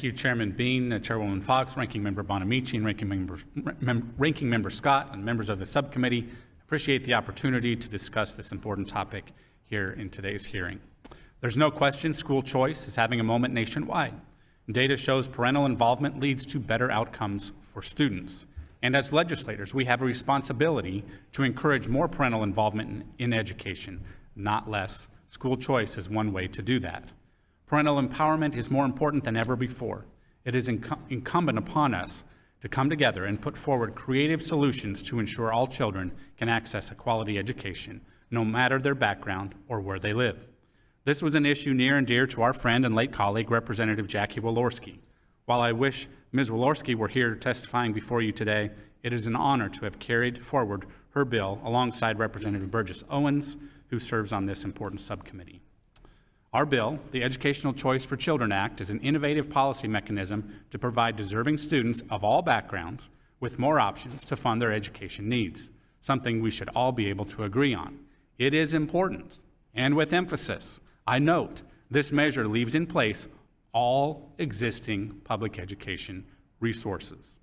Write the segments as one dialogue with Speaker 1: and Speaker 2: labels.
Speaker 1: Thank you, Chairman Bean, Chairwoman Fox, Ranking Member Bonamici, and Ranking Member Scott, and members of the subcommittee. Appreciate the opportunity to discuss this important topic here in today's hearing. There's no question school choice is having a moment nationwide. Data shows parental involvement leads to better outcomes for students. And as legislators, we have a responsibility to encourage more parental involvement in education, not less. School choice is one way to do that. Parental empowerment is more important than ever before. It is incumbent upon us to come together and put forward creative solutions to ensure all children can access a quality education, no matter their background or where they live. This was an issue near and dear to our friend and late colleague, Representative Jackie Walorski. While I wish Ms. Walorski were here testifying before you today, it is an honor to have carried forward her bill alongside Representative Burgess Owens, who serves on this important subcommittee. Our bill, the Educational Choice for Children Act, is an innovative policy mechanism to provide deserving students of all backgrounds with more options to fund their education needs, something we should all be able to agree on. It is important, and with emphasis, I note this measure leaves in place all existing public education resources.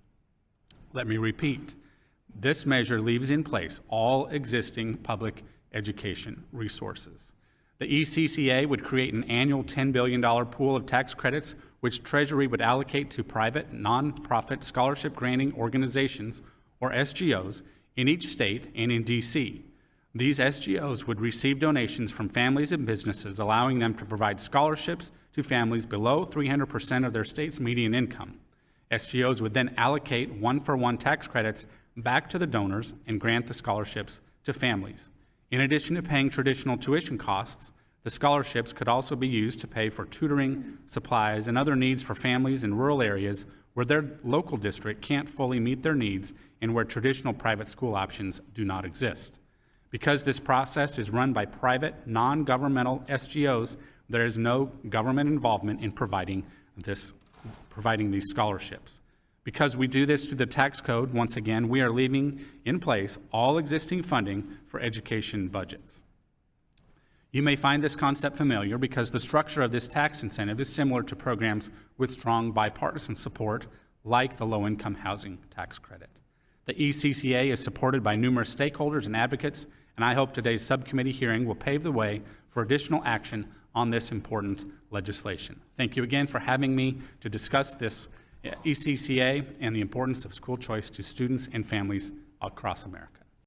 Speaker 1: Let me repeat, this measure leaves in place all existing public education resources. The ECCA would create an annual $10 billion pool of tax credits, which Treasury would allocate to private, nonprofit scholarship granting organizations, or SGOs, in each state and in D.C. These SGOs would receive donations from families and businesses, allowing them to provide scholarships to families below 300% of their state's median income. SGOs would then allocate one-for-one tax credits back to the donors and grant the scholarships to families. In addition to paying traditional tuition costs, the scholarships could also be used to pay for tutoring, supplies, and other needs for families in rural areas where their local district can't fully meet their needs and where traditional private school options do not exist. Because this process is run by private, non-governmental SGOs, there is no government involvement in providing these scholarships. Because we do this through the tax code, once again, we are leaving in place all existing funding for education budgets. You may find this concept familiar because the structure of this tax incentive is similar to programs with strong bipartisan support, like the low-income housing tax credit. The ECCA is supported by numerous stakeholders and advocates, and I hope today's subcommittee hearing will pave the way for additional action on this important legislation. Thank you again for having me to discuss this ECCA and the importance of school choice to students and families across America.